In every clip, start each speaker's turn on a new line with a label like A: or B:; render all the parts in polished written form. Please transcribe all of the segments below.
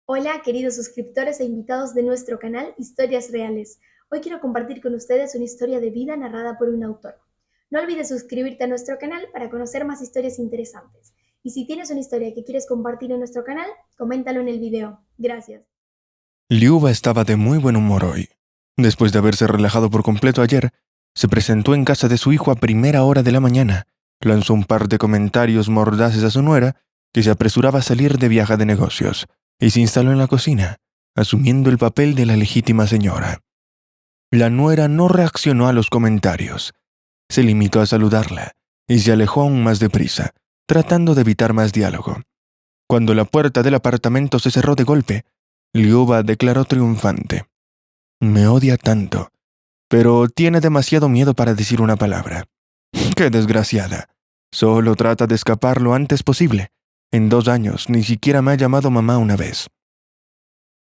A: Hola, queridos suscriptores e invitados de nuestro canal Historias Reales. Hoy quiero compartir con ustedes una historia de vida narrada por un autor. No olvides suscribirte a nuestro canal para conocer más historias interesantes. Y si tienes una historia que quieres compartir en nuestro canal, coméntalo en el video. Gracias.
B: Liuba estaba de muy buen humor hoy. Después de haberse relajado por completo ayer, se presentó en casa de su hijo a primera hora de la mañana, lanzó un par de comentarios mordaces a su nuera, que se apresuraba a salir de viaje de negocios, y se instaló en la cocina, asumiendo el papel de la legítima señora. La nuera no reaccionó a los comentarios. Se limitó a saludarla, y se alejó aún más deprisa, tratando de evitar más diálogo. Cuando la puerta del apartamento se cerró de golpe, Liuba declaró triunfante. Me odia tanto, pero tiene demasiado miedo para decir una palabra. ¡Qué desgraciada! Solo trata de escapar lo antes posible. En 2 años ni siquiera me ha llamado mamá una vez.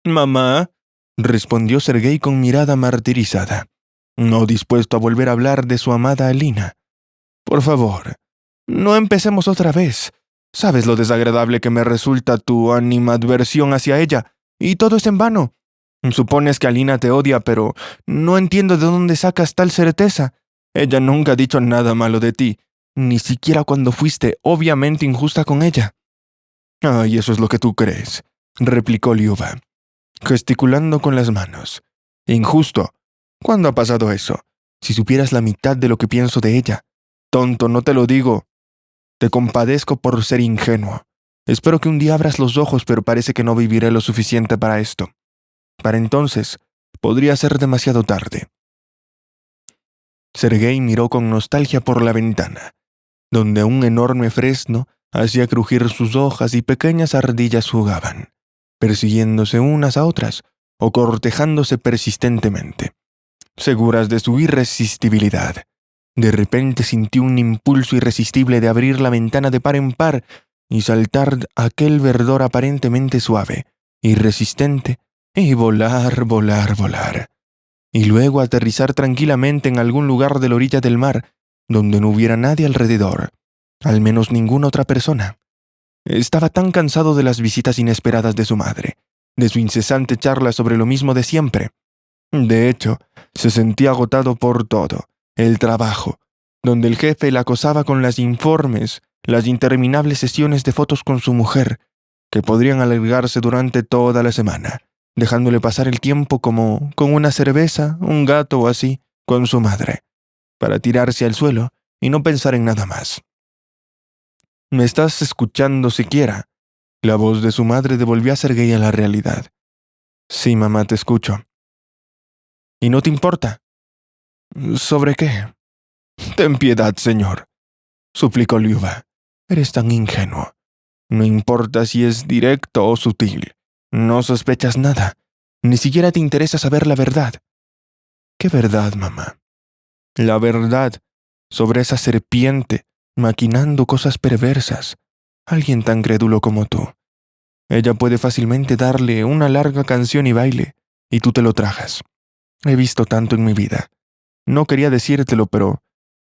B: «Mamá», respondió Sergei con mirada martirizada, no dispuesto a volver a hablar de su amada Alina. «Por favor, no empecemos otra vez. Sabes lo desagradable que me resulta tu animadversión hacia ella, y todo es en vano. Supones que Alina te odia, pero no entiendo de dónde sacas tal certeza. Ella nunca ha dicho nada malo de ti, ni siquiera cuando fuiste obviamente injusta con ella». «Ay, eso es lo que tú crees», replicó Liuba, gesticulando con las manos. «Injusto. ¿Cuándo ha pasado eso? Si supieras la mitad de lo que pienso de ella. Tonto, no te lo digo. Te compadezco por ser ingenuo. Espero que un día abras los ojos, pero parece que no viviré lo suficiente para esto. Para entonces, podría ser demasiado tarde». Sergei miró con nostalgia por la ventana, donde un enorme fresno hacía crujir sus hojas y pequeñas ardillas jugaban, persiguiéndose unas a otras o cortejándose persistentemente, seguras de su irresistibilidad. De repente sintió un impulso irresistible de abrir la ventana de par en par y saltar aquel verdor aparentemente suave, irresistente, y volar, volar, volar. Y luego aterrizar tranquilamente en algún lugar de la orilla del mar, donde no hubiera nadie alrededor, al menos ninguna otra persona. Estaba tan cansado de las visitas inesperadas de su madre, de su incesante charla sobre lo mismo de siempre. De hecho, se sentía agotado por todo: el trabajo, donde el jefe la acosaba con los informes, las interminables sesiones de fotos con su mujer, que podrían alargarse durante toda la semana, dejándole pasar el tiempo como con una cerveza, un gato o así, con su madre, para tirarse al suelo y no pensar en nada más. «¿Me estás escuchando siquiera?», la voz de su madre devolvió a Sergei a la realidad. «Sí, mamá, te escucho». «¿Y no te importa?». «¿Sobre qué?». «Ten piedad, señor», suplicó Liuba. «Eres tan ingenuo. No importa si es directo o sutil. No sospechas nada. Ni siquiera te interesa saber la verdad». «¿Qué verdad, mamá?». «La verdad sobre esa serpiente maquinando cosas perversas. Alguien tan crédulo como tú. Ella puede fácilmente darle una larga canción y baile, y tú te lo tragas. He visto tanto en mi vida. No quería decírtelo, pero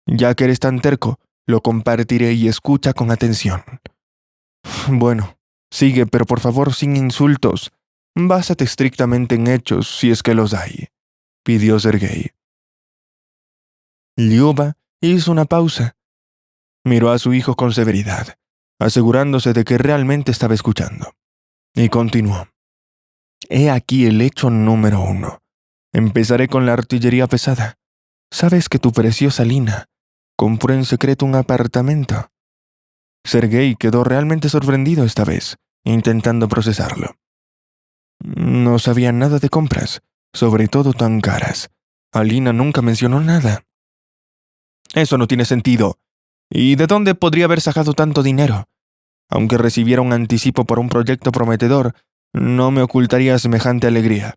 B: ya que eres tan terco, lo compartiré y escucha con atención». «Bueno, sigue, pero por favor sin insultos. Básate estrictamente en hechos, si es que los hay», pidió Sergei. Liuba hizo una pausa. Miró a su hijo con severidad, asegurándose de que realmente estaba escuchando, y continuó. «He aquí el hecho número 1. Empezaré con la artillería pesada. ¿Sabes que tu preciosa Lina compró en secreto un apartamento?». Sergei quedó realmente sorprendido esta vez, intentando procesarlo. «No sabía nada de compras, sobre todo tan caras. Alina nunca mencionó nada». «Eso no tiene sentido. ¿Y de dónde podría haber sacado tanto dinero? Aunque recibiera un anticipo por un proyecto prometedor, no me ocultaría semejante alegría.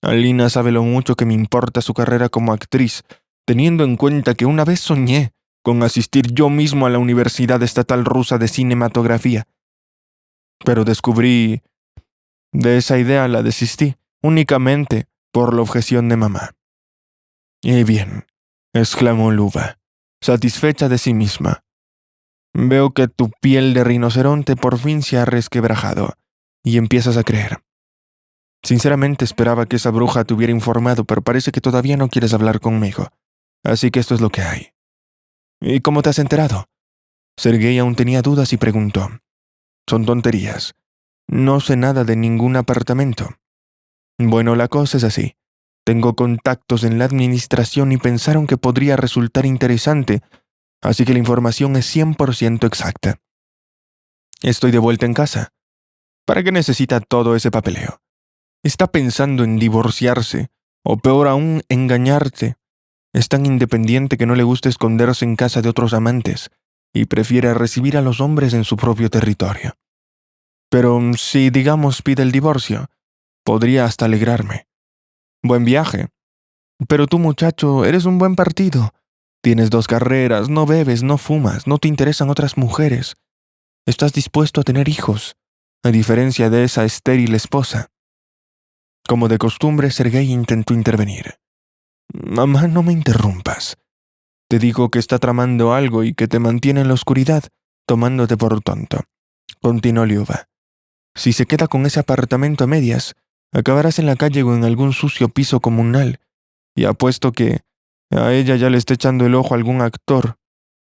B: Alina sabe lo mucho que me importa su carrera como actriz, teniendo en cuenta que una vez soñé con asistir yo mismo a la Universidad Estatal Rusa de Cinematografía. Pero descubrí... De esa idea la desistí, únicamente por la objeción de mamá». «Y bien», exclamó Luba, satisfecha de sí misma. «Veo que tu piel de rinoceronte por fin se ha resquebrajado, y empiezas a creer. Sinceramente esperaba que esa bruja te hubiera informado, pero parece que todavía no quieres hablar conmigo. Así que esto es lo que hay. ¿Y cómo te has enterado? Sergei aún tenía dudas y preguntó. Son tonterías. No sé nada de ningún apartamento. Bueno, la cosa es así. Tengo contactos en la administración y pensaron que podría resultar interesante, así que la información es 100% exacta. Estoy de vuelta en casa. ¿Para qué necesita todo ese papeleo? Está pensando en divorciarse, o peor aún, engañarte. Es tan independiente que no le gusta esconderse en casa de otros amantes y prefiere recibir a los hombres en su propio territorio. Pero si, digamos, pide el divorcio, podría hasta alegrarme. Buen viaje. Pero tú, muchacho, eres un buen partido. Tienes 2 carreras, no bebes, no fumas, no te interesan otras mujeres. Estás dispuesto a tener hijos, a diferencia de esa estéril esposa. Como de costumbre, Sergei intentó intervenir. Mamá, no me interrumpas. Te digo que está tramando algo y que te mantiene en la oscuridad, tomándote por tonto. Continuó Liuba. Si se queda con ese apartamento a medias, acabarás en la calle o en algún sucio piso comunal, y apuesto que a ella ya le está echando el ojo algún actor.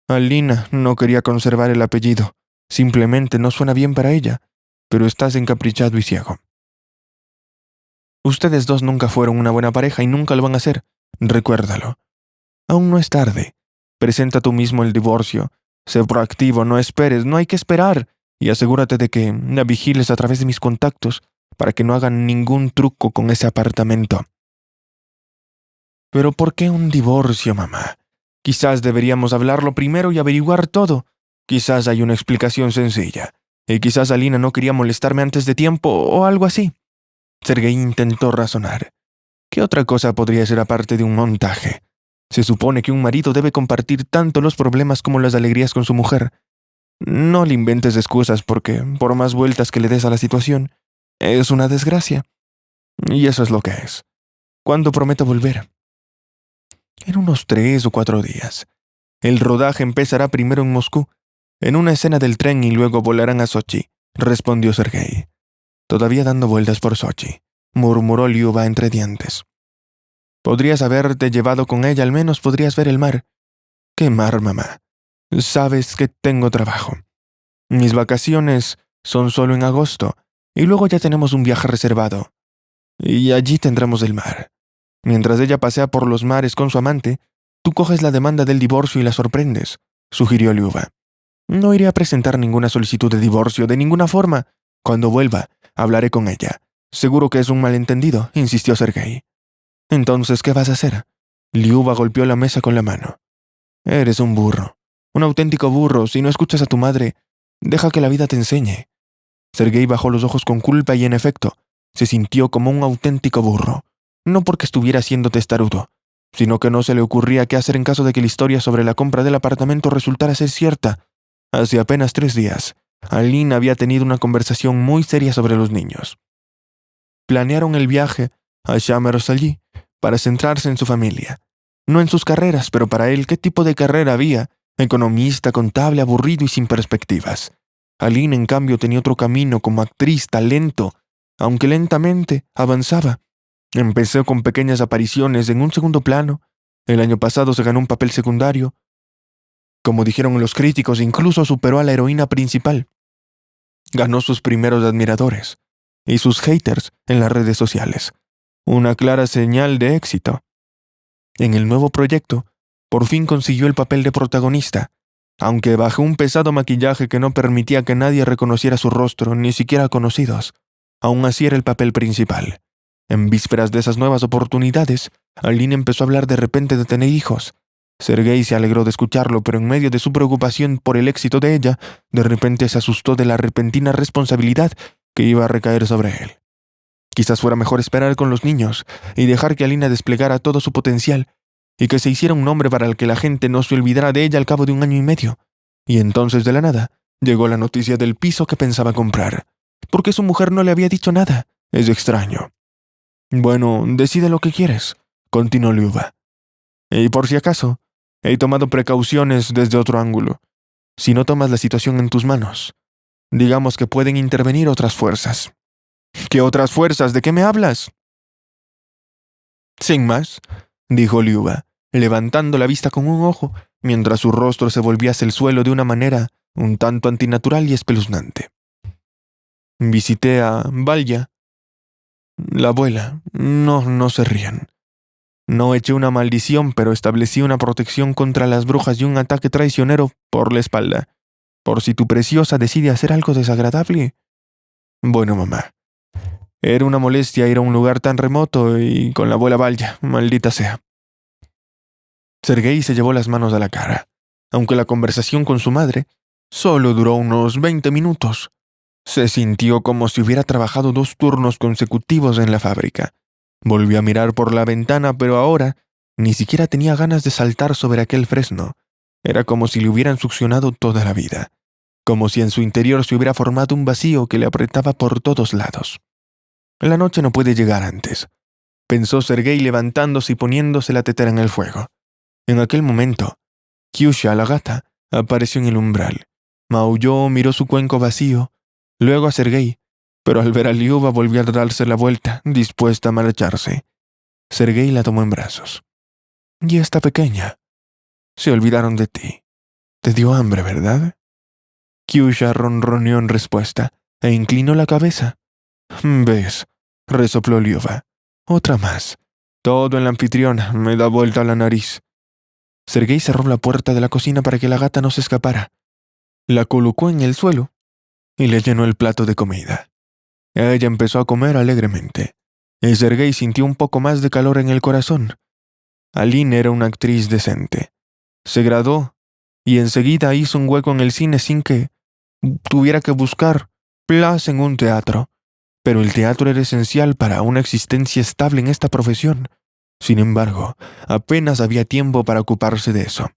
B: Alina no quería conservar el apellido, simplemente no suena bien para ella, pero estás encaprichado y ciego. Ustedes dos nunca fueron una buena pareja y nunca lo van a ser, recuérdalo. Aún no es tarde. Presenta tú mismo el divorcio. Sé proactivo, no esperes, no hay que esperar. Y asegúrate de que la vigiles a través de mis contactos para que no hagan ningún truco con ese apartamento. ¿Pero por qué un divorcio, mamá? Quizás deberíamos hablarlo primero y averiguar todo. Quizás hay una explicación sencilla. Y quizás Alina no quería molestarme antes de tiempo o algo así. Sergei intentó razonar. ¿Qué otra cosa podría ser aparte de un montaje? Se supone que un marido debe compartir tanto los problemas como las alegrías con su mujer. No le inventes excusas porque, por más vueltas que le des a la situación, es una desgracia. Y eso es lo que es. ¿Cuándo prometo volver? En unos 3 o 4 días. El rodaje empezará primero en Moscú, en una escena del tren y luego volarán a Sochi, respondió Sergei. Todavía dando vueltas por Sochi, murmuró Liuba entre dientes. Podrías haberte llevado con ella, al menos podrías ver el mar. ¿Qué mar, mamá? Sabes que tengo trabajo. Mis vacaciones son solo en agosto, y luego ya tenemos un viaje reservado. Y allí tendremos el mar. Mientras ella pasea por los mares con su amante, tú coges la demanda del divorcio y la sorprendes, sugirió Liuba. No iré a presentar ninguna solicitud de divorcio de ninguna forma. Cuando vuelva, hablaré con ella. Seguro que es un malentendido, insistió Sergei. Entonces, ¿qué vas a hacer? Liuba golpeó la mesa con la mano. Eres un burro. Un auténtico burro. Si no escuchas a tu madre, deja que la vida te enseñe. Sergei bajó los ojos con culpa y, en efecto, se sintió como un auténtico burro. No porque estuviera siendo testarudo, sino que no se le ocurría qué hacer en caso de que la historia sobre la compra del apartamento resultara ser cierta. Hace apenas 3 días, Alina había tenido una conversación muy seria sobre los niños. Planearon el viaje a Chamerossally para centrarse en su familia. No en sus carreras, pero para él, ¿qué tipo de carrera había? Economista, contable, aburrido y sin perspectivas. Alina, en cambio, tenía otro camino como actriz, talento, aunque lentamente avanzaba. Empezó con pequeñas apariciones en un segundo plano. El año pasado se ganó un papel secundario. Como dijeron los críticos, incluso superó a la heroína principal. Ganó sus primeros admiradores y sus haters en las redes sociales. Una clara señal de éxito. En el nuevo proyecto, por fin consiguió el papel de protagonista, aunque bajo un pesado maquillaje que no permitía que nadie reconociera su rostro, ni siquiera conocidos. Aún así era el papel principal. En vísperas de esas nuevas oportunidades, Alina empezó a hablar de repente de tener hijos. Sergei se alegró de escucharlo, pero en medio de su preocupación por el éxito de ella, de repente se asustó de la repentina responsabilidad que iba a recaer sobre él. Quizás fuera mejor esperar con los niños y dejar que Alina desplegara todo su potencial y que se hiciera un nombre para el que la gente no se olvidara de ella al cabo de 1 año y medio. Y entonces, de la nada, llegó la noticia del piso que pensaba comprar. ¿Por qué su mujer no le había dicho nada? Es extraño. Bueno, decide lo que quieres, continuó Liuba. Y por si acaso, he tomado precauciones desde otro ángulo. Si no tomas la situación en tus manos, digamos que pueden intervenir otras fuerzas. ¿Qué otras fuerzas? ¿De qué me hablas? Sin más, dijo Liuba, levantando la vista con un ojo, mientras su rostro se volvía hacia el suelo de una manera un tanto antinatural y espeluznante. Visité a Valya, la abuela. No se rían. No eché una maldición, pero establecí una protección contra las brujas y un ataque traicionero por la espalda, por si tu preciosa decide hacer algo desagradable. Bueno, mamá, era una molestia ir a un lugar tan remoto y con la abuela Valya, maldita sea. Sergei se llevó las manos a la cara, aunque la conversación con su madre solo duró unos 20 minutos. Se sintió como si hubiera trabajado 2 turnos consecutivos en la fábrica. Volvió a mirar por la ventana, pero ahora ni siquiera tenía ganas de saltar sobre aquel fresno. Era como si le hubieran succionado toda la vida, como si en su interior se hubiera formado un vacío que le apretaba por todos lados. La noche no puede llegar antes, pensó Sergei levantándose y poniéndose la tetera en el fuego. En aquel momento, Kyusha, la gata, apareció en el umbral. Maulló, miró su cuenco vacío, luego a Sergei, pero al ver a Liuba volvió a darse la vuelta, dispuesta a marcharse. Sergei la tomó en brazos. «Y esta pequeña. Se olvidaron de ti. Te dio hambre, ¿verdad?» Kyusha ronroneó en respuesta e inclinó la cabeza. «¿Ves?», resopló Liuba. «Otra más. Todo en la anfitriona me da vuelta a la nariz». Sergei cerró la puerta de la cocina para que la gata no se escapara. La colocó en el suelo y le llenó el plato de comida. Ella empezó a comer alegremente, y Sergei sintió un poco más de calor en el corazón. Aline era una actriz decente. Se graduó y enseguida hizo un hueco en el cine sin que tuviera que buscar plaza en un teatro. Pero el teatro era esencial para una existencia estable en esta profesión. Sin embargo, apenas había tiempo para ocuparse de eso.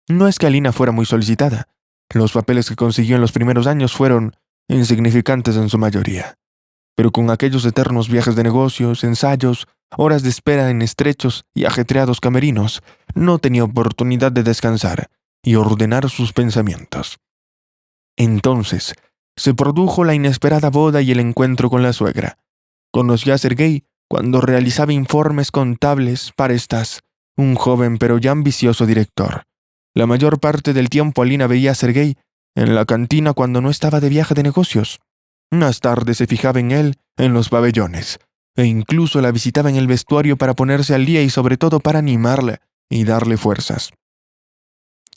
B: No es que Alina fuera muy solicitada. Los papeles que consiguió en los primeros años fueron insignificantes en su mayoría. Pero con aquellos eternos viajes de negocios, ensayos, horas de espera en estrechos y ajetreados camerinos, no tenía oportunidad de descansar y ordenar sus pensamientos. Entonces, se produjo la inesperada boda y el encuentro con la suegra. Conoció a Sergei cuando realizaba informes contables para Stas, un joven pero ya ambicioso director. La mayor parte del tiempo Alina veía a Sergei en la cantina cuando no estaba de viaje de negocios. Más tarde se fijaba en él en los pabellones, e incluso la visitaba en el vestuario para ponerse al día y sobre todo para animarla y darle fuerzas.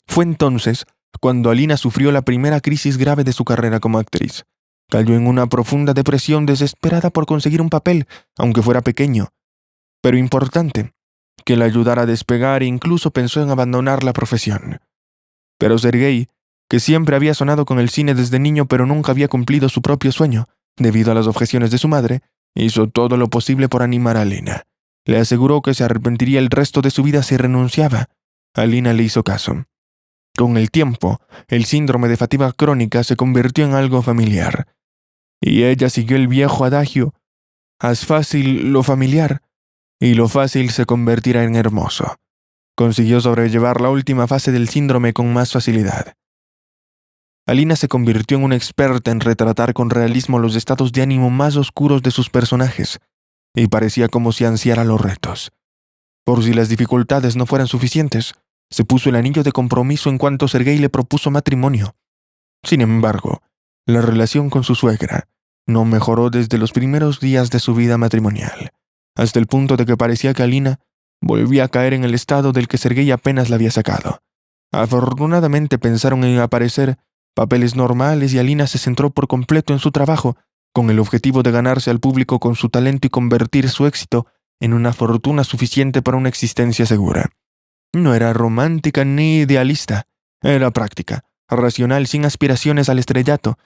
B: Fue entonces cuando Alina sufrió la primera crisis grave de su carrera como actriz. Cayó en una profunda depresión desesperada por conseguir un papel, aunque fuera pequeño, pero importante, que la ayudara a despegar e incluso pensó en abandonar la profesión. Pero Sergei, que siempre había sonado con el cine desde niño pero nunca había cumplido su propio sueño, debido a las objeciones de su madre, hizo todo lo posible por animar a Alina. Le aseguró que se arrepentiría el resto de su vida si renunciaba. Alina le hizo caso. Con el tiempo, el síndrome de fatiga crónica se convirtió en algo familiar, y ella siguió el viejo adagio: haz fácil lo familiar, y lo fácil se convertirá en hermoso. Consiguió sobrellevar la última fase del síndrome con más facilidad. Alina se convirtió en una experta en retratar con realismo los estados de ánimo más oscuros de sus personajes, y parecía como si ansiara los retos. Por si las dificultades no fueran suficientes, se puso el anillo de compromiso en cuanto Sergei le propuso matrimonio. Sin embargo, la relación con su suegra no mejoró desde los primeros días de su vida matrimonial, hasta el punto de que parecía que Alina volvía a caer en el estado del que Sergei apenas la había sacado. Afortunadamente pensaron en aparecer papeles normales y Alina se centró por completo en su trabajo, con el objetivo de ganarse al público con su talento y convertir su éxito en una fortuna suficiente para una existencia segura. No era romántica ni idealista, era práctica, racional, sin aspiraciones al estrellato.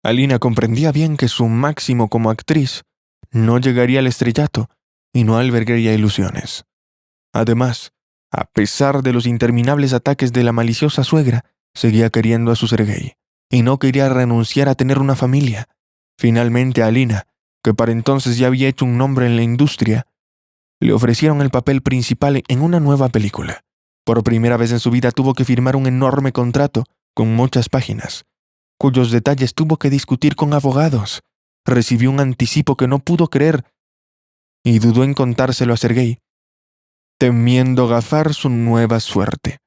B: Alina comprendía bien que su máximo como actriz no llegaría al estrellato y no albergaría ilusiones. Además, a pesar de los interminables ataques de la maliciosa suegra, seguía queriendo a su Sergei y no quería renunciar a tener una familia. Finalmente a Alina, que para entonces ya había hecho un nombre en la industria, le ofrecieron el papel principal en una nueva película. Por primera vez en su vida tuvo que firmar un enorme contrato con muchas páginas, cuyos detalles tuvo que discutir con abogados. recibió un anticipo que no pudo creer y dudó en contárselo a Sergei, temiendo gafar su nueva suerte.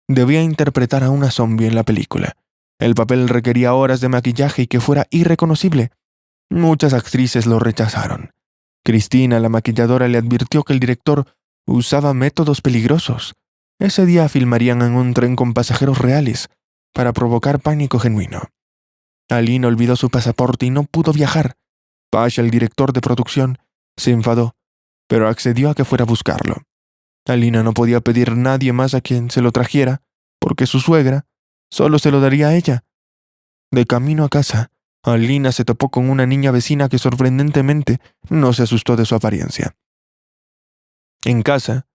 B: Debía interpretar a una zombie en la película. El papel requería horas de maquillaje y que fuera irreconocible. Muchas actrices lo rechazaron. Cristina, la maquilladora, le advirtió que el director usaba métodos peligrosos. Ese día filmarían en un tren con pasajeros reales para provocar pánico genuino. Alina olvidó su pasaporte y no pudo viajar. Pasha, el director de producción, se enfadó, pero accedió a que fuera a buscarlo. Alina no podía pedir a nadie más a quien se lo trajera, porque su suegra solo se lo daría a ella. De camino a casa, Alina se topó con una niña vecina que sorprendentemente no se asustó de su apariencia. En casa,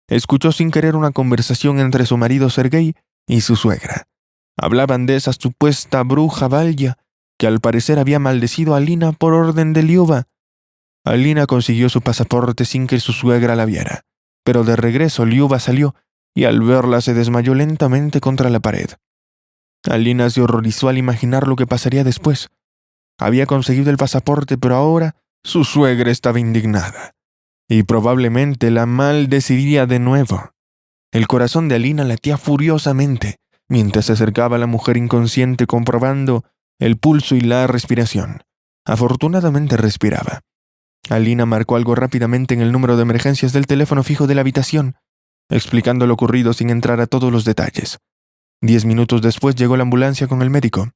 B: escuchó sin querer una conversación entre su marido Sergei y su suegra. Hablaban de esa supuesta bruja Valya, que al parecer había maldecido a Alina por orden de Liuba. Alina consiguió su pasaporte sin que su suegra la viera, pero de regreso Liuba salió y al verla se desmayó lentamente contra la pared. Alina se horrorizó al imaginar lo que pasaría después. Había conseguido el pasaporte, pero ahora su suegra estaba indignada y probablemente la maldeciría de nuevo. El corazón de Alina latía furiosamente mientras se acercaba a la mujer inconsciente comprobando el pulso y la respiración. Afortunadamente respiraba. Alina marcó algo rápidamente en el número de emergencias del teléfono fijo de la habitación, explicando lo ocurrido sin entrar a todos los detalles. 10 minutos después llegó la ambulancia con el médico.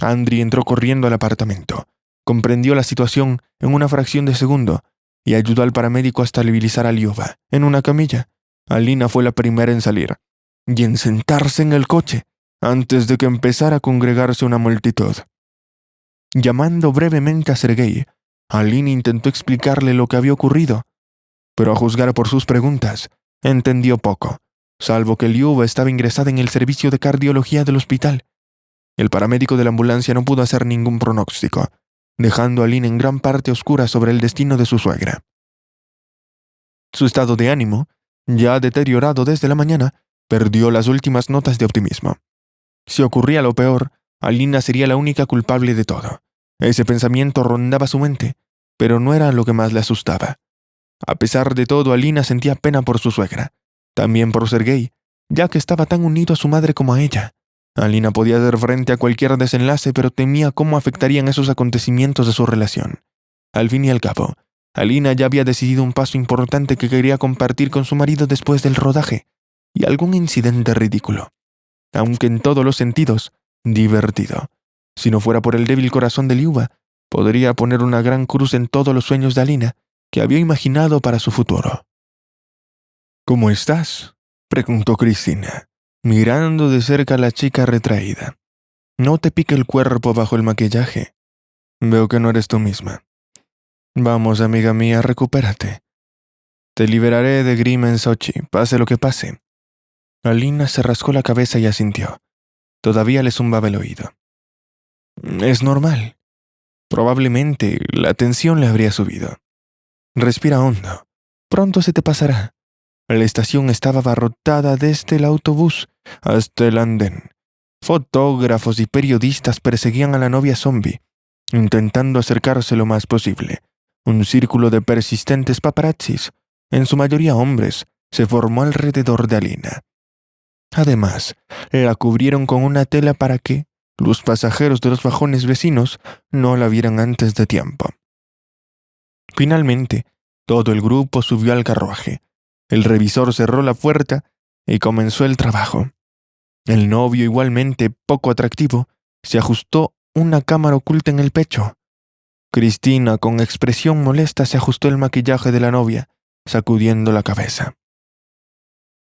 B: Andri entró corriendo al apartamento, comprendió la situación en una fracción de segundo y ayudó al paramédico a estabilizar a Liuba en una camilla. Alina fue la primera en salir y en sentarse en el coche antes de que empezara a congregarse una multitud. Llamando brevemente a Sergei, Alina intentó explicarle lo que había ocurrido, pero a juzgar por sus preguntas, entendió poco, salvo que Liuba estaba ingresada en el servicio de cardiología del hospital. El paramédico de la ambulancia no pudo hacer ningún pronóstico, dejando a Alina en gran parte oscura sobre el destino de su suegra. Su estado de ánimo, ya deteriorado desde la mañana, perdió las últimas notas de optimismo. Si ocurría lo peor, Alina sería la única culpable de todo. Ese pensamiento rondaba su mente, pero no era lo que más le asustaba. A pesar de todo, Alina sentía pena por su suegra, también por Sergei, ya que estaba tan unido a su madre como a ella. Alina podía hacer frente a cualquier desenlace, pero temía cómo afectarían esos acontecimientos de su relación. Al fin y al cabo, Alina ya había decidido un paso importante que quería compartir con su marido después del rodaje, y algún incidente ridículo, aunque en todos los sentidos, divertido. Si no fuera por el débil corazón de Liuba, podría poner una gran cruz en todos los sueños de Alina que había imaginado para su futuro. ¿Cómo estás?, preguntó Cristina, mirando de cerca a la chica retraída. No te pique el cuerpo bajo el maquillaje. Veo que no eres tú misma. Vamos, amiga mía, recupérate. Te liberaré de grima en Sochi, pase lo que pase. Alina se rascó la cabeza y asintió. Todavía le zumbaba el oído. Es normal. Probablemente la tensión le habría subido. Respira hondo. Pronto se te pasará. La estación estaba abarrotada desde el autobús hasta el andén. Fotógrafos y periodistas perseguían a la novia zombie, intentando acercarse lo más posible. Un círculo de persistentes paparazzis, en su mayoría hombres, se formó alrededor de Alina. Además, la cubrieron con una tela para que los pasajeros de los vagones vecinos no la vieran antes de tiempo. Finalmente, todo el grupo subió al carruaje. El revisor cerró la puerta y comenzó el trabajo. El novio, igualmente poco atractivo, se ajustó una cámara oculta en el pecho. Cristina, con expresión molesta, se ajustó el maquillaje de la novia, sacudiendo la cabeza.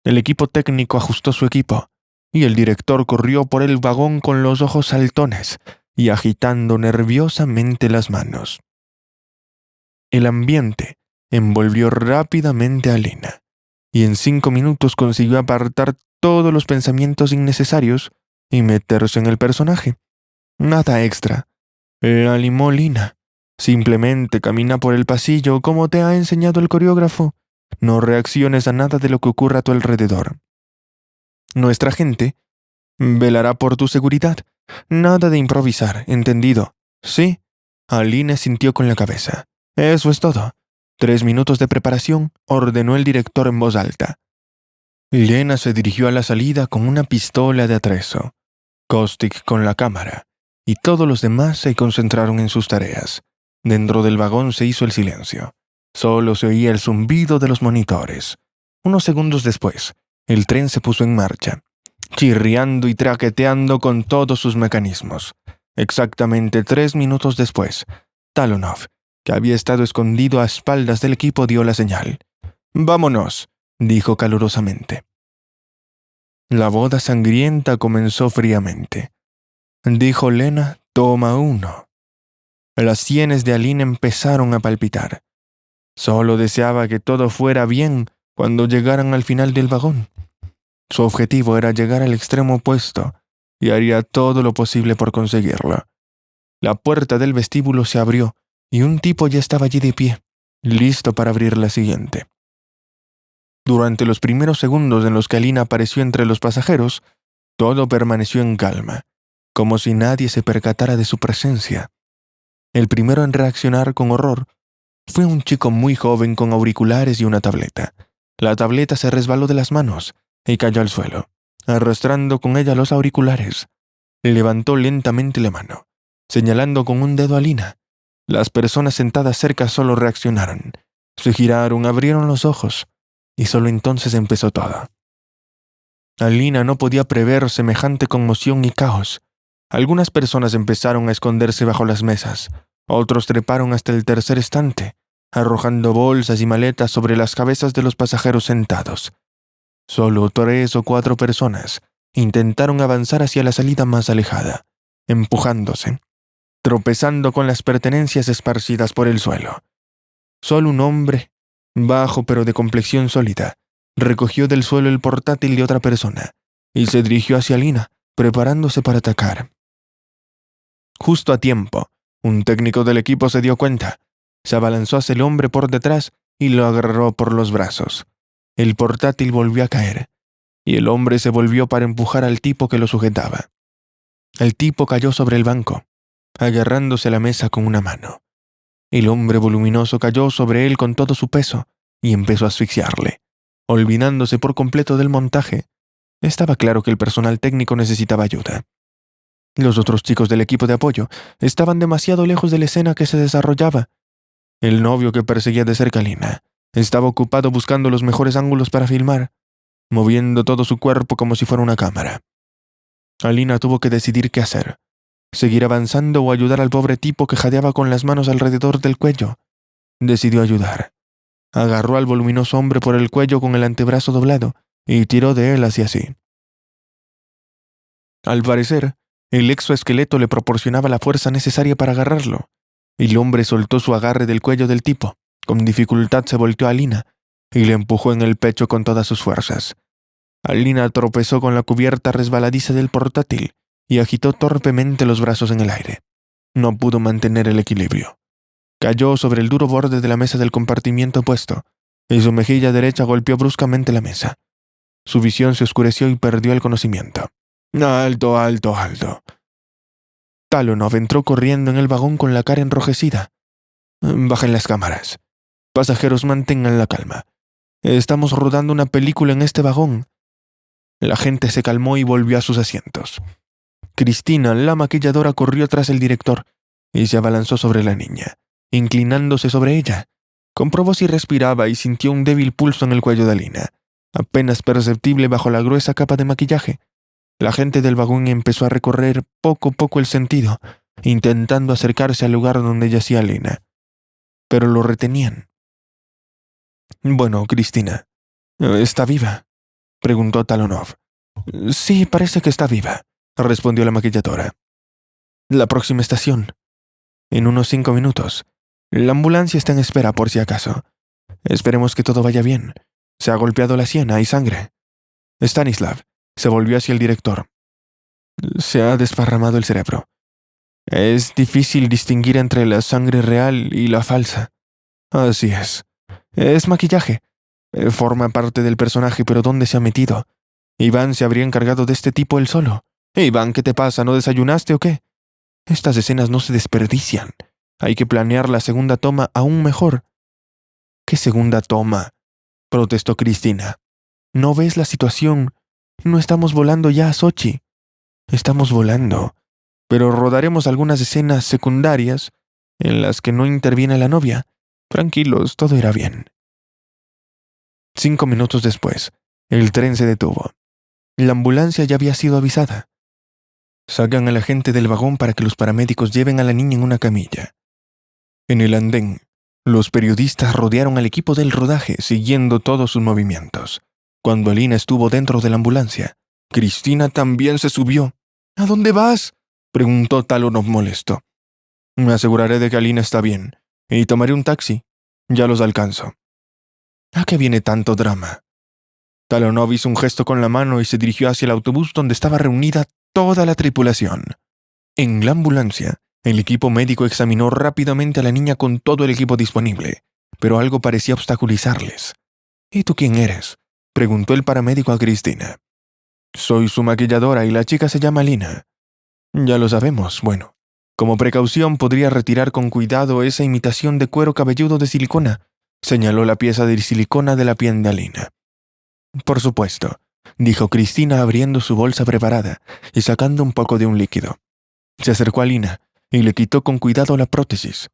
B: El equipo técnico ajustó su equipo, y el director corrió por el vagón con los ojos saltones y agitando nerviosamente las manos. El ambiente envolvió rápidamente a Alina, y en 5 minutos consiguió apartar todos los pensamientos innecesarios y meterse en el personaje. Nada extra. La limó Lina. Simplemente camina por el pasillo como te ha enseñado el coreógrafo. No reacciones a nada de lo que ocurra a tu alrededor. Nuestra gente velará por tu seguridad. Nada de improvisar, ¿entendido? ¿Sí? Alina sintió con la cabeza. Eso es todo. 3 minutos de preparación, ordenó el director en voz alta. Lena se dirigió a la salida con una pistola de atrezo, Caustic con la cámara, y todos los demás se concentraron en sus tareas. Dentro del vagón se hizo el silencio. Solo se oía el zumbido de los monitores. Unos segundos después, el tren se puso en marcha, chirriando y traqueteando con todos sus mecanismos. Exactamente 3 minutos después, Talonov, que había estado escondido a espaldas del equipo, dio la señal. «Vámonos», dijo calurosamente. La boda sangrienta comenzó fríamente. Dijo Lena, «Toma 1». Las sienes de Alina empezaron a palpitar. Solo deseaba que todo fuera bien cuando llegaran al final del vagón. Su objetivo era llegar al extremo opuesto y haría todo lo posible por conseguirlo. La puerta del vestíbulo se abrió y un tipo ya estaba allí de pie, listo para abrir la siguiente. Durante los primeros segundos en los que Alina apareció entre los pasajeros, todo permaneció en calma, como si nadie se percatara de su presencia. El primero en reaccionar con horror fue un chico muy joven con auriculares y una tableta. La tableta se resbaló de las manos y cayó al suelo, arrastrando con ella los auriculares. Levantó lentamente la mano, señalando con un dedo a Alina. Las personas sentadas cerca solo reaccionaron. Se giraron, abrieron los ojos, y solo entonces empezó todo. Alina no podía prever semejante conmoción y caos. Algunas personas empezaron a esconderse bajo las mesas. Otros treparon hasta el tercer estante, arrojando bolsas y maletas sobre las cabezas de los pasajeros sentados. Solo 3 o 4 personas intentaron avanzar hacia la salida más alejada, empujándose, tropezando con las pertenencias esparcidas por el suelo. Solo un hombre, bajo pero de complexión sólida, recogió del suelo el portátil de otra persona y se dirigió hacia Alina, preparándose para atacar. Justo a tiempo, un técnico del equipo se dio cuenta. Se abalanzó hacia el hombre por detrás y lo agarró por los brazos. El portátil volvió a caer, y el hombre se volvió para empujar al tipo que lo sujetaba. El tipo cayó sobre el banco, agarrándose a la mesa con una mano. El hombre voluminoso cayó sobre él con todo su peso y empezó a asfixiarle, olvidándose por completo del montaje. Estaba claro que el personal técnico necesitaba ayuda. Los otros chicos del equipo de apoyo estaban demasiado lejos de la escena que se desarrollaba. El novio que perseguía de cerca a Alina estaba ocupado buscando los mejores ángulos para filmar, moviendo todo su cuerpo como si fuera una cámara. Alina tuvo que decidir qué hacer: seguir avanzando o ayudar al pobre tipo que jadeaba con las manos alrededor del cuello. Decidió ayudar. Agarró al voluminoso hombre por el cuello con el antebrazo doblado y tiró de él hacia sí. Al parecer, el exoesqueleto le proporcionaba la fuerza necesaria para agarrarlo, y el hombre soltó su agarre del cuello del tipo. Con dificultad se volteó a Alina y le empujó en el pecho con todas sus fuerzas. Alina tropezó con la cubierta resbaladiza del portátil y agitó torpemente los brazos en el aire. No pudo mantener el equilibrio. Cayó sobre el duro borde de la mesa del compartimiento opuesto, y su mejilla derecha golpeó bruscamente la mesa. Su visión se oscureció y perdió el conocimiento. «Alto, alto, alto». Talonov entró corriendo en el vagón con la cara enrojecida. «Bajen las cámaras. Pasajeros, mantengan la calma. Estamos rodando una película en este vagón». La gente se calmó y volvió a sus asientos. Cristina, la maquilladora, corrió tras el director y se abalanzó sobre la niña, inclinándose sobre ella. Comprobó si respiraba y sintió un débil pulso en el cuello de Alina, apenas perceptible bajo la gruesa capa de maquillaje. La gente del vagón empezó a recorrer poco a poco el sentido, intentando acercarse al lugar donde yacía Alina, pero lo retenían. «Bueno, Cristina, ¿está viva?», preguntó Talonov. «Sí, parece que está viva», respondió la maquilladora. «La próxima estación. En unos 5 minutos. La ambulancia está en espera por si acaso. Esperemos que todo vaya bien. Se ha golpeado la sien, hay sangre». Stanislav se volvió hacia el director. «Se ha desparramado el cerebro. Es difícil distinguir entre la sangre real y la falsa». «Así es. Es maquillaje. Forma parte del personaje, pero ¿dónde se ha metido? Iván se habría encargado de este tipo él solo». «Iván, ¿qué te pasa? ¿No desayunaste o qué? Estas escenas no se desperdician. Hay que planear la segunda toma aún mejor. ¿Qué segunda toma?, protestó Cristina. ¿No ves la situación? No estamos volando ya a Sochi. Estamos volando, pero rodaremos algunas escenas secundarias en las que no interviene la novia. Tranquilos, todo irá bien. 5 minutos después, el tren se detuvo. La ambulancia ya había sido avisada. Sacan a la gente del vagón para que los paramédicos lleven a la niña en una camilla. En el andén, los periodistas rodearon al equipo del rodaje, siguiendo todos sus movimientos. Cuando Alina estuvo dentro de la ambulancia, Cristina también se subió. ¿A dónde vas?, preguntó Talonov molesto. Me aseguraré de que Alina está bien, y tomaré un taxi. Ya los alcanzo. ¿A qué viene tanto drama? Talonov hizo un gesto con la mano y se dirigió hacia el autobús donde estaba reunida toda la tripulación. En la ambulancia, el equipo médico examinó rápidamente a la niña con todo el equipo disponible, pero algo parecía obstaculizarles. ¿Y tú quién eres?, preguntó el paramédico a Cristina. Soy su maquilladora y la chica se llama Lina. Ya lo sabemos. Bueno, como precaución podría retirar con cuidado esa imitación de cuero cabelludo de silicona, señaló la pieza de silicona de la piel de Alina. Por supuesto, dijo Cristina abriendo su bolsa preparada y sacando un poco de un líquido. Se acercó a Lina y le quitó con cuidado la prótesis.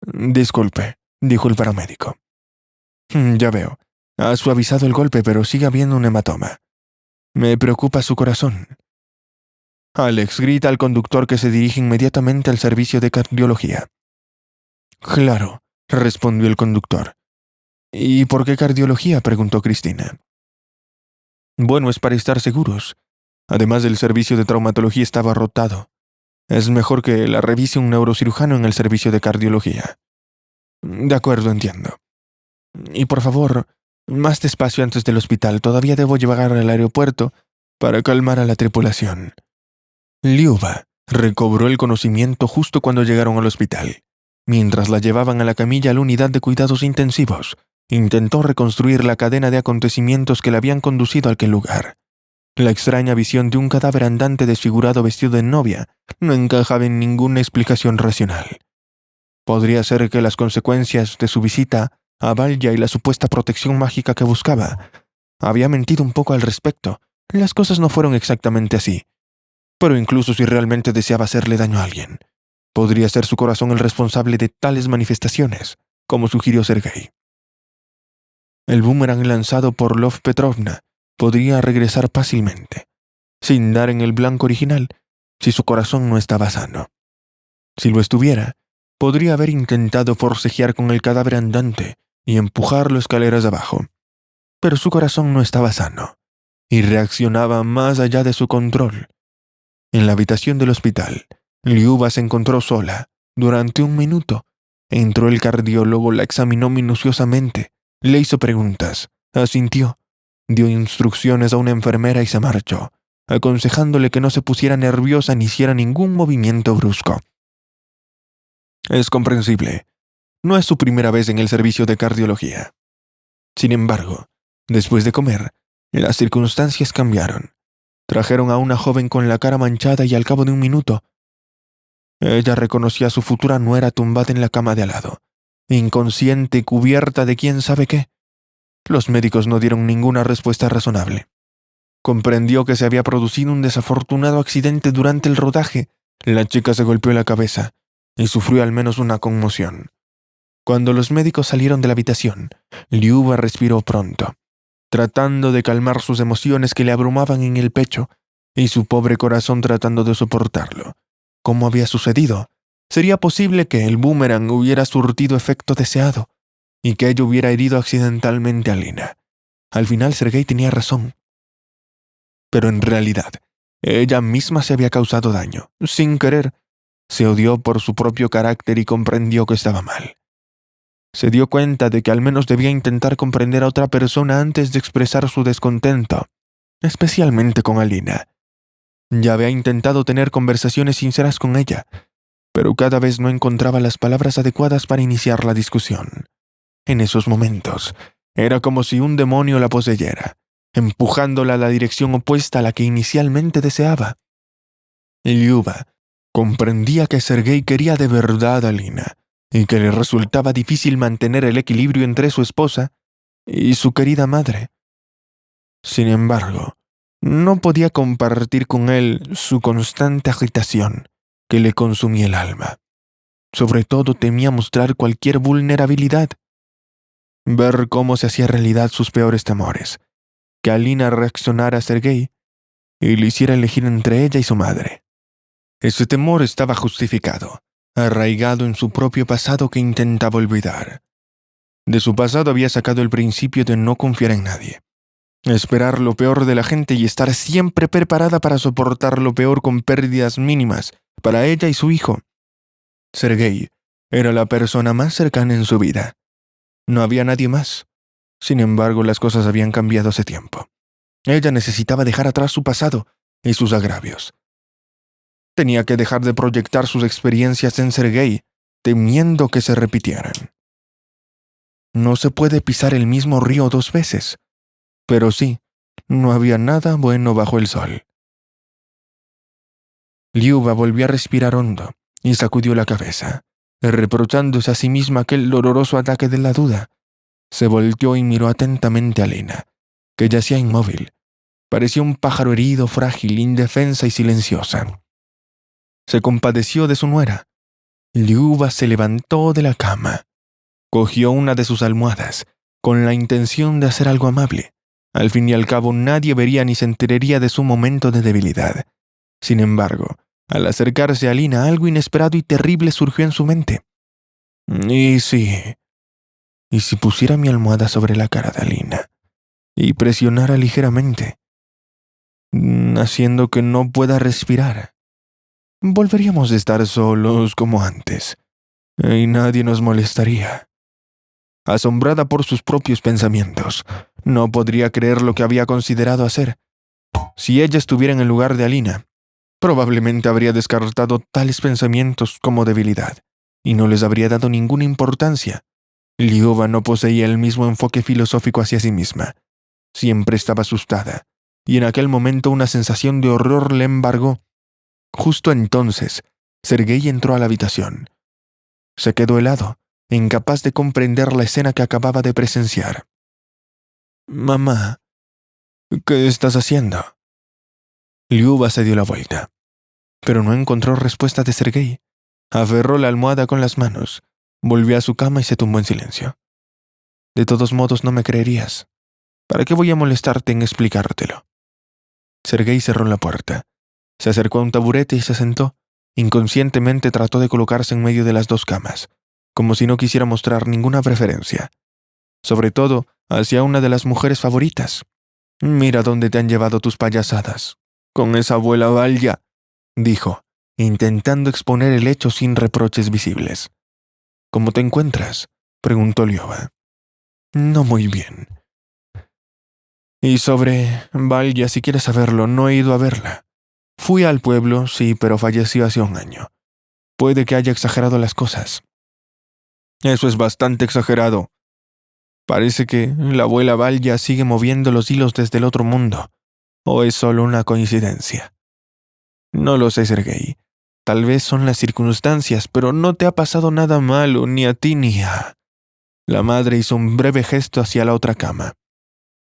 B: Disculpe, dijo el paramédico. Ya veo. Ha suavizado el golpe, pero sigue habiendo un hematoma. Me preocupa su corazón. Alex, grita al conductor que se dirige inmediatamente al servicio de cardiología. Claro, respondió el conductor. ¿Y por qué cardiología?, preguntó Cristina. Bueno, es para estar seguros. Además, el servicio de traumatología estaba rotado. Es mejor que la revise un neurocirujano en el servicio de cardiología. De acuerdo, entiendo. Y por favor, más despacio antes del hospital. Todavía debo llegar al aeropuerto para calmar a la tripulación. Liuba recobró el conocimiento justo cuando llegaron al hospital. Mientras la llevaban a la camilla a la unidad de cuidados intensivos, intentó reconstruir la cadena de acontecimientos que la habían conducido a aquel lugar. La extraña visión de un cadáver andante desfigurado vestido de novia no encajaba en ninguna explicación racional. Podría ser que las consecuencias de su visita a Valya y la supuesta protección mágica que buscaba. Había mentido un poco al respecto. Las cosas no fueron exactamente así. Pero incluso si realmente deseaba hacerle daño a alguien, podría ser su corazón el responsable de tales manifestaciones, como sugirió Sergei. El boomerang lanzado por Lov Petrovna podría regresar fácilmente, sin dar en el blanco original, si su corazón no estaba sano. Si lo estuviera, podría haber intentado forcejear con el cadáver andante y empujarlo escaleras abajo. Pero su corazón no estaba sano, y reaccionaba más allá de su control. En la habitación del hospital, Liuba se encontró sola. Durante un minuto, entró el cardiólogo, la examinó minuciosamente, le hizo preguntas, asintió, dio instrucciones a una enfermera y se marchó, aconsejándole que no se pusiera nerviosa ni hiciera ningún movimiento brusco. Es comprensible. No es su primera vez en el servicio de cardiología. Sin embargo, después de comer, las circunstancias cambiaron. Trajeron a una joven con la cara manchada y al cabo de un minuto, ella reconoció a su futura nuera tumbada en la cama de al lado, inconsciente y cubierta de quién sabe qué. Los médicos no dieron ninguna respuesta razonable. Comprendió que se había producido un desafortunado accidente durante el rodaje. La chica se golpeó la cabeza y sufrió al menos una conmoción. Cuando los médicos salieron de la habitación, Liuba respiró pronto, tratando de calmar sus emociones que le abrumaban en el pecho, y su pobre corazón tratando de soportarlo. ¿Cómo había sucedido? ¿Sería posible que el boomerang hubiera surtido efecto deseado y que ello hubiera herido accidentalmente a Lina? Al final Sergei tenía razón. Pero en realidad, ella misma se había causado daño. Sin querer, se odió por su propio carácter y comprendió que estaba mal. Se dio cuenta de que al menos debía intentar comprender a otra persona antes de expresar su descontento, especialmente con Alina. Ya había intentado tener conversaciones sinceras con ella, pero cada vez no encontraba las palabras adecuadas para iniciar la discusión. En esos momentos, era como si un demonio la poseyera, empujándola a la dirección opuesta a la que inicialmente deseaba. Liuba Comprendía que Sergei quería de verdad a Alina y que le resultaba difícil mantener el equilibrio entre su esposa y su querida madre. Sin embargo, no podía compartir con él su constante agitación que le consumía el alma. Sobre todo temía mostrar cualquier vulnerabilidad, ver cómo se hacía realidad sus peores temores, que Alina reaccionara a Sergei y le hiciera elegir entre ella y su madre. Ese temor estaba justificado, arraigado en su propio pasado que intentaba olvidar. De su pasado había sacado el principio de no confiar en nadie, esperar lo peor de la gente y estar siempre preparada para soportar lo peor con pérdidas mínimas para ella y su hijo. Sergei era la persona más cercana en su vida. No había nadie más. Sin embargo, las cosas habían cambiado hace tiempo. Ella necesitaba dejar atrás su pasado y sus agravios. Tenía que dejar de proyectar sus experiencias en Sergei, temiendo que se repitieran. No se puede pisar el mismo río dos veces, pero sí, no había nada bueno bajo el sol. Liuba volvió a respirar hondo y sacudió la cabeza, reprochándose a sí misma aquel doloroso ataque de la duda. Se volteó y miró atentamente a Lena, que yacía inmóvil. Parecía un pájaro herido, frágil, indefensa y silenciosa. Se compadeció de su nuera. Liuba se levantó de la cama, cogió una de sus almohadas, con la intención de hacer algo amable. Al fin y al cabo nadie vería ni se enteraría de su momento de debilidad. Sin embargo, al acercarse a Lina, algo inesperado y terrible surgió en su mente. ¿Y si pusiera mi almohada sobre la cara de Lina y presionara ligeramente, haciendo que no pueda respirar? Volveríamos a estar solos como antes, y nadie nos molestaría. Asombrada por sus propios pensamientos, no podría creer lo que había considerado hacer. Si ella estuviera en el lugar de Alina, probablemente habría descartado tales pensamientos como debilidad, y no les habría dado ninguna importancia. Liuba no poseía el mismo enfoque filosófico hacia sí misma. Siempre estaba asustada, y en aquel momento una sensación de horror le embargó. Justo entonces, Sergei entró a la habitación. Se quedó helado, incapaz de comprender la escena que acababa de presenciar. «Mamá, ¿qué estás haciendo?» Liuba se dio la vuelta, pero no encontró respuesta de Sergei. Aferró la almohada con las manos, volvió a su cama y se tumbó en silencio. «De todos modos no me creerías. ¿Para qué voy a molestarte en explicártelo?» Sergei cerró la puerta. Se acercó a un taburete y se sentó. Inconscientemente trató de colocarse en medio de las dos camas, como si no quisiera mostrar ninguna preferencia, sobre todo hacia una de las mujeres favoritas. «Mira dónde te han llevado tus payasadas, con esa abuela Valya», dijo, intentando exponer el hecho sin reproches visibles. «¿Cómo te encuentras?», preguntó Liuba. «No muy bien. Y sobre Valya, si quieres saberlo, no he ido a verla. Fui al pueblo, sí, pero falleció hace un año. Puede que haya exagerado las cosas». «Eso es bastante exagerado. Parece que la abuela Valya sigue moviendo los hilos desde el otro mundo. ¿O es solo una coincidencia?» «No lo sé, Sergei. Tal vez son las circunstancias, pero no te ha pasado nada malo, ni a ti ni a...» La madre hizo un breve gesto hacia la otra cama.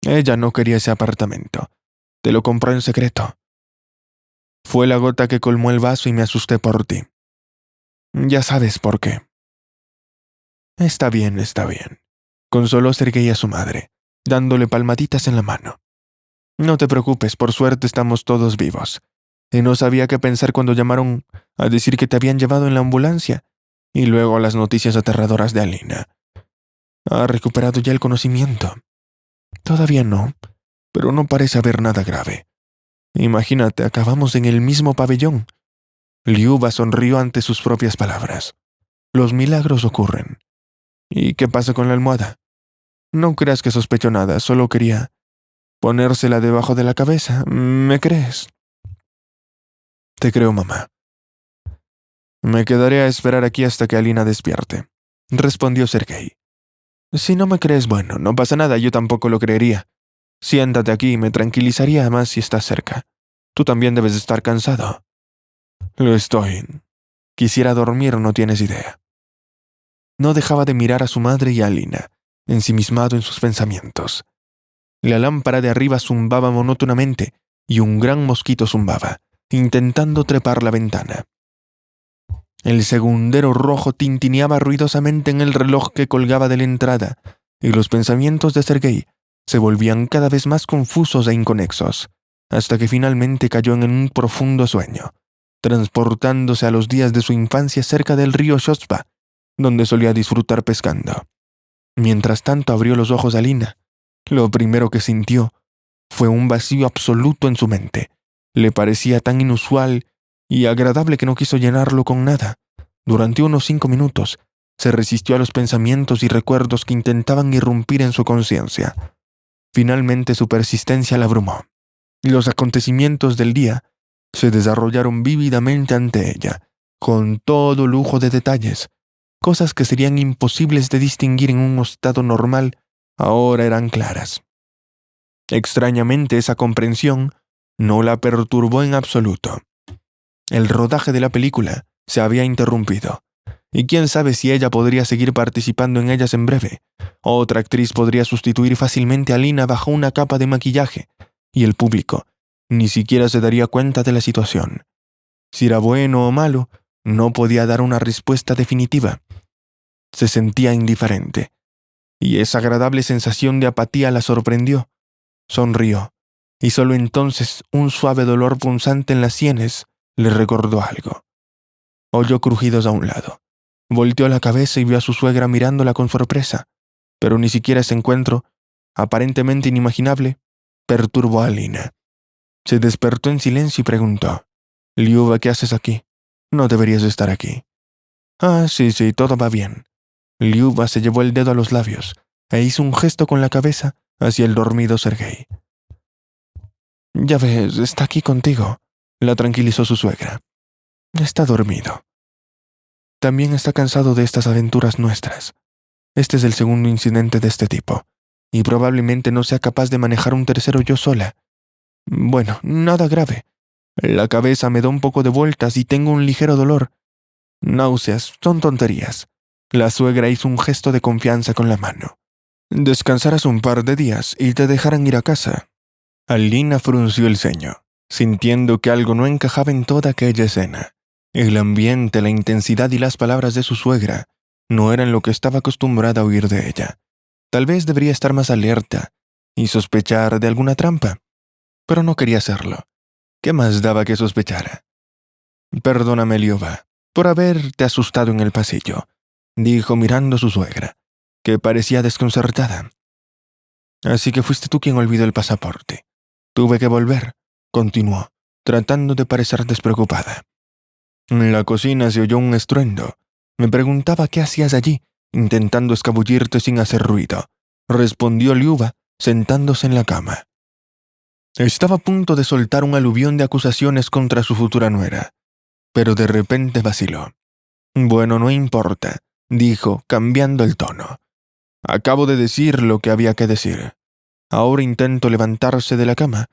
B: «Ella no quería ese apartamento. Te lo compró en secreto. Fue la gota que colmó el vaso y me asusté por ti. Ya sabes por qué». Está bien», consoló Sergei a su madre, dándole palmaditas en la mano. «No te preocupes, por suerte estamos todos vivos. Y no sabía qué pensar cuando llamaron a decir que te habían llevado en la ambulancia, y luego las noticias aterradoras de Alina. ¿Ha recuperado ya el conocimiento?» «Todavía no, pero no parece haber nada grave. Imagínate, acabamos en el mismo pabellón». Liuba sonrió ante sus propias palabras. «Los milagros ocurren. ¿Y qué pasa con la almohada? No creas que sospecho nada, solo quería ponérsela debajo de la cabeza. ¿Me crees?» «Te creo, mamá. Me quedaré a esperar aquí hasta que Alina despierte», respondió Sergei. «Si no me crees, bueno, no pasa nada, yo tampoco lo creería. Siéntate aquí y me tranquilizaría más si estás cerca. Tú también debes estar cansado». Lo estoy. Quisiera dormir, no tienes idea. No dejaba de mirar a su madre y a Alina, ensimismado en sus pensamientos. La lámpara de arriba zumbaba monótonamente y un gran mosquito zumbaba, intentando trepar la ventana. El segundero rojo tintineaba ruidosamente en el reloj que colgaba de la entrada, y los pensamientos de Sergei se volvían cada vez más confusos e inconexos, hasta que finalmente cayó en un profundo sueño, transportándose a los días de su infancia cerca del río Shospa, donde solía disfrutar pescando. Mientras tanto abrió los ojos Alina. Lo primero que sintió fue un vacío absoluto en su mente. Le parecía tan inusual y agradable que no quiso llenarlo con nada. Durante unos 5 minutos, se resistió a los pensamientos y recuerdos que intentaban irrumpir en su conciencia. Finalmente su persistencia la abrumó. Los acontecimientos del día se desarrollaron vívidamente ante ella, con todo lujo de detalles. Cosas que serían imposibles de distinguir en un estado normal, ahora eran claras. Extrañamente, esa comprensión no la perturbó en absoluto. El rodaje de la película se había interrumpido, y quién sabe si ella podría seguir participando en ellas en breve. Otra actriz podría sustituir fácilmente a Lina bajo una capa de maquillaje, y el público ni siquiera se daría cuenta de la situación. Si era bueno o malo, no podía dar una respuesta definitiva. Se sentía indiferente, y esa agradable sensación de apatía la sorprendió. Sonrió, y solo entonces un suave dolor punzante en las sienes le recordó algo. Oyó crujidos a un lado. Volteó la cabeza y vio a su suegra mirándola con sorpresa, pero ni siquiera ese encuentro, aparentemente inimaginable, perturbó a Alina. Se despertó en silencio y preguntó: «Liuba, ¿qué haces aquí? No deberías estar aquí». «Ah, sí, todo va bien». Liuba se llevó el dedo a los labios e hizo un gesto con la cabeza hacia el dormido Sergei. «Ya ves, está aquí contigo», la tranquilizó su suegra. «Está dormido. También está cansado de estas aventuras nuestras. Este es el segundo incidente de este tipo, y probablemente no sea capaz de manejar un tercero yo sola. Bueno, nada grave. La cabeza me da un poco de vueltas y tengo un ligero dolor. Náuseas, son tonterías». La suegra hizo un gesto de confianza con la mano. «Descansarás un par de días y te dejarán ir a casa». Alina frunció el ceño, sintiendo que algo no encajaba en toda aquella escena. El ambiente, la intensidad y las palabras de su suegra no eran lo que estaba acostumbrada a oír de ella. Tal vez debería estar más alerta y sospechar de alguna trampa, pero no quería hacerlo. ¿Qué más daba que sospechara? «Perdóname, Liuba, por haberte asustado en el pasillo», dijo mirando a su suegra, que parecía desconcertada. «Así que fuiste tú quien olvidó el pasaporte. Tuve que volver», continuó, tratando de parecer despreocupada. «En la cocina se oyó un estruendo. Me preguntaba qué hacías allí, intentando escabullirte sin hacer ruido», respondió Liuba, sentándose en la cama. Estaba a punto de soltar un aluvión de acusaciones contra su futura nuera, pero de repente vaciló. «Bueno, no importa», dijo, cambiando el tono. «Acabo de decir lo que había que decir. Ahora intento levantarse de la cama,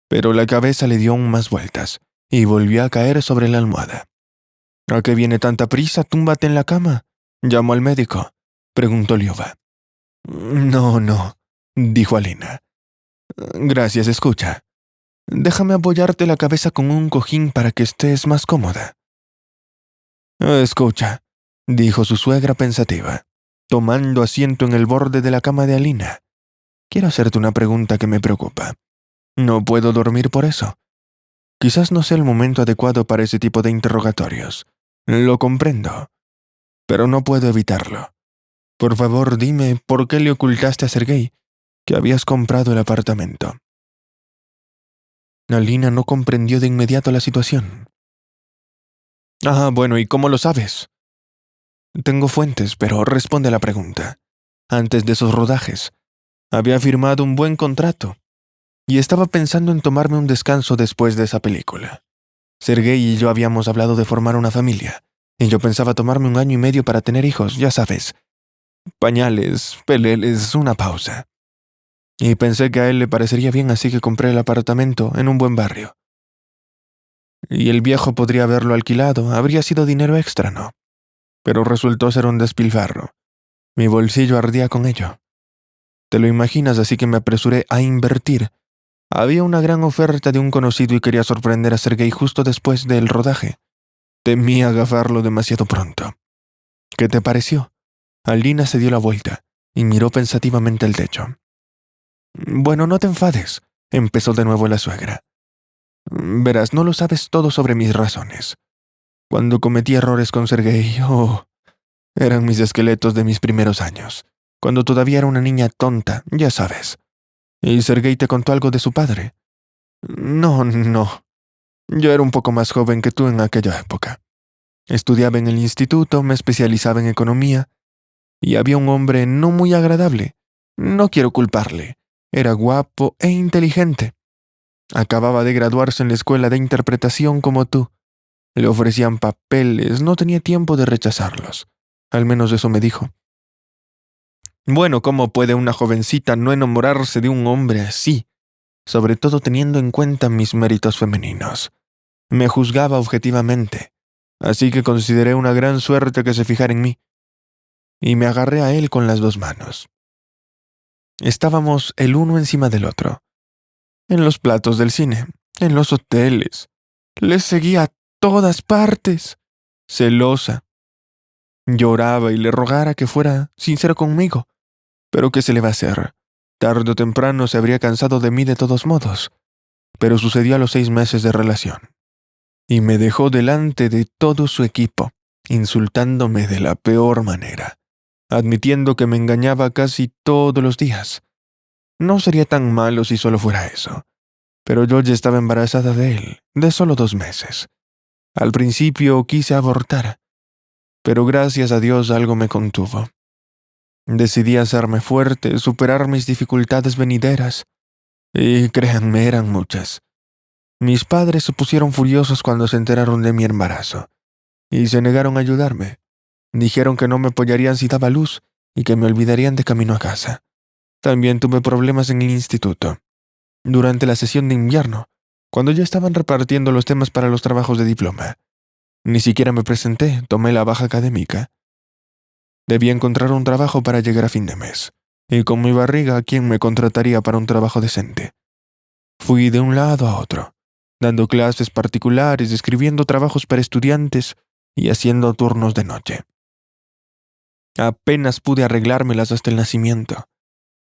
B: pero la cabeza le dio aún más vueltas y volvió a caer sobre la almohada». «¿A qué viene tanta prisa? Túmbate en la cama. ¿Llamo al médico?», preguntó Liuba. No», dijo Alina. «Gracias, escucha. Déjame apoyarte la cabeza con un cojín para que estés más cómoda». «Escucha», dijo su suegra pensativa, tomando asiento en el borde de la cama de Alina. «Quiero hacerte una pregunta que me preocupa. No puedo dormir por eso. Quizás no sea el momento adecuado para ese tipo de interrogatorios. Lo comprendo, pero no puedo evitarlo. Por favor, dime por qué le ocultaste a Sergei que habías comprado el apartamento». Alina no comprendió de inmediato la situación. «Ah, bueno, ¿y cómo lo sabes?». «Tengo fuentes, pero responde a la pregunta. Antes de esos rodajes, había firmado un buen contrato y estaba pensando en tomarme un descanso después de esa película. Sergei y yo habíamos hablado de formar una familia, y yo pensaba tomarme 1 año y medio para tener hijos, ya sabes. Pañales, peleles, una pausa. Y pensé que a él le parecería bien, así que compré el apartamento en un buen barrio». Y el viejo podría haberlo alquilado, habría sido dinero extra, ¿no? Pero resultó ser un despilfarro. Mi bolsillo ardía con ello. Te lo imaginas, así que me apresuré a invertir. Había una gran oferta de un conocido y quería sorprender a Sergei justo después del rodaje. Temí agafarlo demasiado pronto. ¿Qué te pareció? Alina se dio la vuelta y miró pensativamente al techo. Bueno, no te enfades, empezó de nuevo la suegra. Verás, no lo sabes todo sobre mis razones. Cuando cometí errores con Sergei, eran mis esqueletos de mis primeros años, cuando todavía era una niña tonta, ya sabes. ¿Y Sergei te contó algo de su padre? No, no. Yo era un poco más joven que tú en aquella época. Estudiaba en el instituto, me especializaba en economía, y había un hombre no muy agradable. No quiero culparle. Era guapo e inteligente. Acababa de graduarse en la escuela de interpretación como tú. Le ofrecían papeles, no tenía tiempo de rechazarlos. Al menos eso me dijo. Bueno, ¿cómo puede una jovencita no enamorarse de un hombre así? Sobre todo teniendo en cuenta mis méritos femeninos. Me juzgaba objetivamente, así que consideré una gran suerte que se fijara en mí, y me agarré a él con las dos manos. Estábamos el uno encima del otro, en los platos del cine, en los hoteles. Les seguía a todas partes, celosa. Lloraba y le rogara que fuera sincero conmigo, pero ¿qué se le va a hacer? Tarde o temprano se habría cansado de mí de todos modos, pero sucedió a los 6 meses de relación. Y me dejó delante de todo su equipo, insultándome de la peor manera, admitiendo que me engañaba casi todos los días. No sería tan malo si solo fuera eso, pero yo ya estaba embarazada de él, de solo 2 meses. Al principio quise abortar, pero gracias a Dios algo me contuvo. Decidí hacerme fuerte, superar mis dificultades venideras, y créanme, eran muchas. Mis padres se pusieron furiosos cuando se enteraron de mi embarazo, y se negaron a ayudarme. Dijeron que no me apoyarían si daba luz y que me olvidarían de camino a casa. También tuve problemas en el instituto. Durante la sesión de invierno, cuando ya estaban repartiendo los temas para los trabajos de diploma, ni siquiera me presenté, tomé la baja académica. Debía encontrar un trabajo para llegar a fin de mes, y con mi barriga, ¿quién me contrataría para un trabajo decente? Fui de un lado a otro, dando clases particulares, escribiendo trabajos para estudiantes y haciendo turnos de noche. Apenas pude arreglármelas hasta el nacimiento.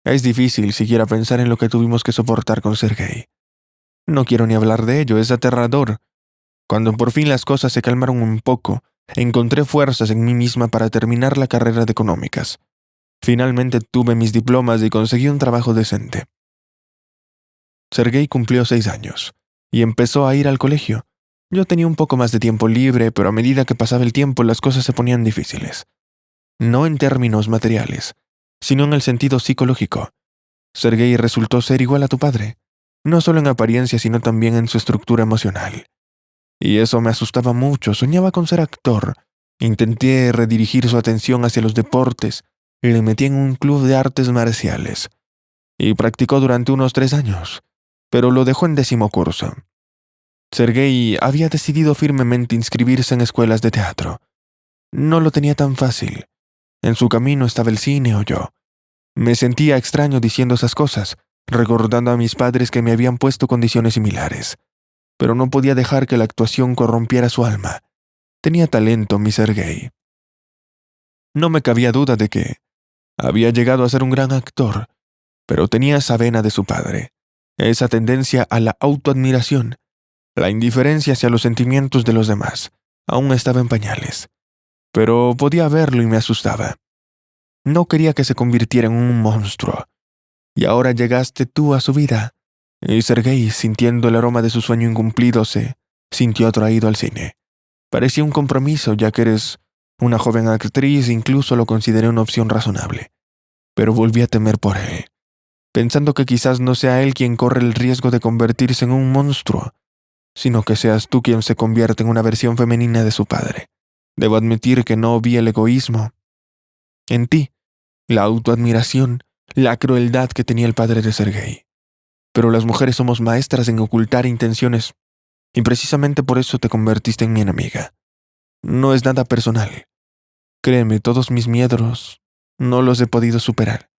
B: Es difícil siquiera pensar en lo que tuvimos que soportar con Sergei. No quiero ni hablar de ello, es aterrador. Cuando por fin las cosas se calmaron un poco, encontré fuerzas en mí misma para terminar la carrera de económicas. Finalmente tuve mis diplomas y conseguí un trabajo decente. Sergei cumplió 6 años y empezó a ir al colegio. Yo tenía un poco más de tiempo libre, pero a medida que pasaba el tiempo las cosas se ponían difíciles. No en términos materiales, sino en el sentido psicológico. Sergei resultó ser igual a tu padre, no solo en apariencia, sino también en su estructura emocional. Y eso me asustaba mucho, soñaba con ser actor. Intenté redirigir su atención hacia los deportes y le metí en un club de artes marciales. Y practicó durante unos 3 años, pero lo dejó en 10º curso. Sergei había decidido firmemente inscribirse en escuelas de teatro. No lo tenía tan fácil. En su camino estaba el cine o yo. Me sentía extraño diciendo esas cosas, recordando a mis padres que me habían puesto condiciones similares. Pero no podía dejar que la actuación corrompiera su alma. Tenía talento, mi Sergei. No me cabía duda de que había llegado a ser un gran actor, pero tenía esa vena de su padre, esa tendencia a la autoadmiración, la indiferencia hacia los sentimientos de los demás. Aún estaba en pañales, pero podía verlo y me asustaba. No quería que se convirtiera en un monstruo. Y ahora llegaste tú a su vida. Y Sergei, sintiendo el aroma de su sueño incumplido, se sintió atraído al cine. Parecía un compromiso, ya que eres una joven actriz, incluso lo consideré una opción razonable. Pero volví a temer por él, pensando que quizás no sea él quien corre el riesgo de convertirse en un monstruo, sino que seas tú quien se convierte en una versión femenina de su padre. Debo admitir que no vi el egoísmo en ti, la autoadmiración, la crueldad que tenía el padre de Sergei. Pero las mujeres somos maestras en ocultar intenciones y precisamente por eso te convertiste en mi enemiga. No es nada personal. Créeme, todos mis miedos no los he podido superar.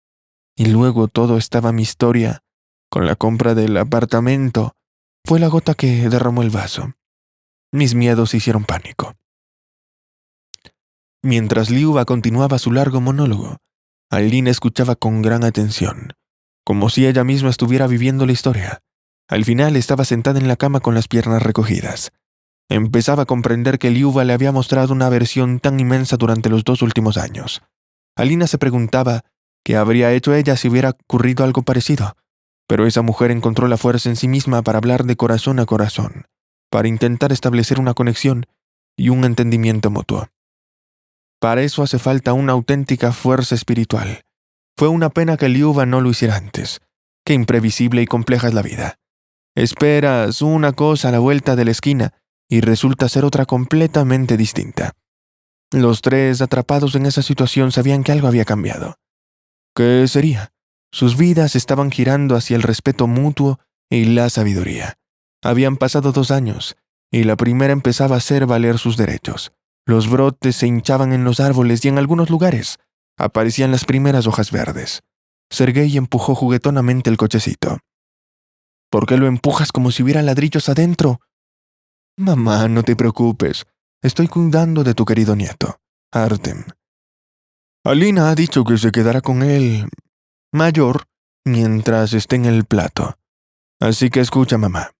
B: Y luego todo estaba mi historia, con la compra del apartamento. Fue la gota que derramó el vaso. Mis miedos hicieron pánico. Mientras Liuba continuaba su largo monólogo, Alina escuchaba con gran atención, como si ella misma estuviera viviendo la historia. Al final estaba sentada en la cama con las piernas recogidas. Empezaba a comprender que Liuba le había mostrado una aversión tan inmensa durante los 2 últimos años. Alina se preguntaba qué habría hecho ella si hubiera ocurrido algo parecido, pero esa mujer encontró la fuerza en sí misma para hablar de corazón a corazón, para intentar establecer una conexión y un entendimiento mutuo. Para eso hace falta una auténtica fuerza espiritual. Fue una pena que Liuba no lo hiciera antes. Qué imprevisible y compleja es la vida. Esperas una cosa a la vuelta de la esquina y resulta ser otra completamente distinta. Los tres, atrapados en esa situación, sabían que algo había cambiado. ¿Qué sería? Sus vidas estaban girando hacia el respeto mutuo y la sabiduría. Habían pasado 2 años, y la primera empezaba a hacer valer sus derechos. Los brotes se hinchaban en los árboles y en algunos lugares aparecían las primeras hojas verdes. Sergei empujó juguetonamente el cochecito. ¿Por qué lo empujas como si hubiera ladrillos adentro? Mamá, no te preocupes. Estoy cuidando de tu querido nieto, Artem. Alina ha dicho que se quedará con él mayor mientras esté en el plato. Así que escucha, mamá.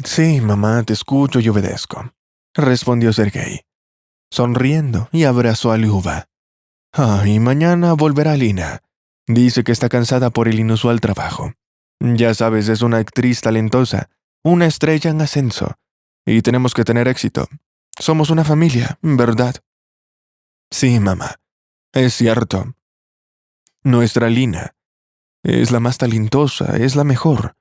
B: Sí, mamá, te escucho y obedezco, respondió Sergei, sonriendo, y abrazó a Liuba. Y mañana volverá Alina. Dice que está cansada por el inusual trabajo. Ya sabes, es una actriz talentosa, una estrella en ascenso, y tenemos que tener éxito. Somos una familia, ¿verdad? Sí, mamá, es cierto. Nuestra Alina es la más talentosa, es la mejor,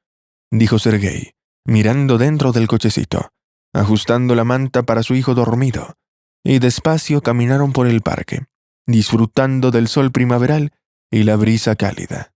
B: dijo Sergei, mirando dentro del cochecito, ajustando la manta para su hijo dormido, y despacio caminaron por el parque, disfrutando del sol primaveral y la brisa cálida.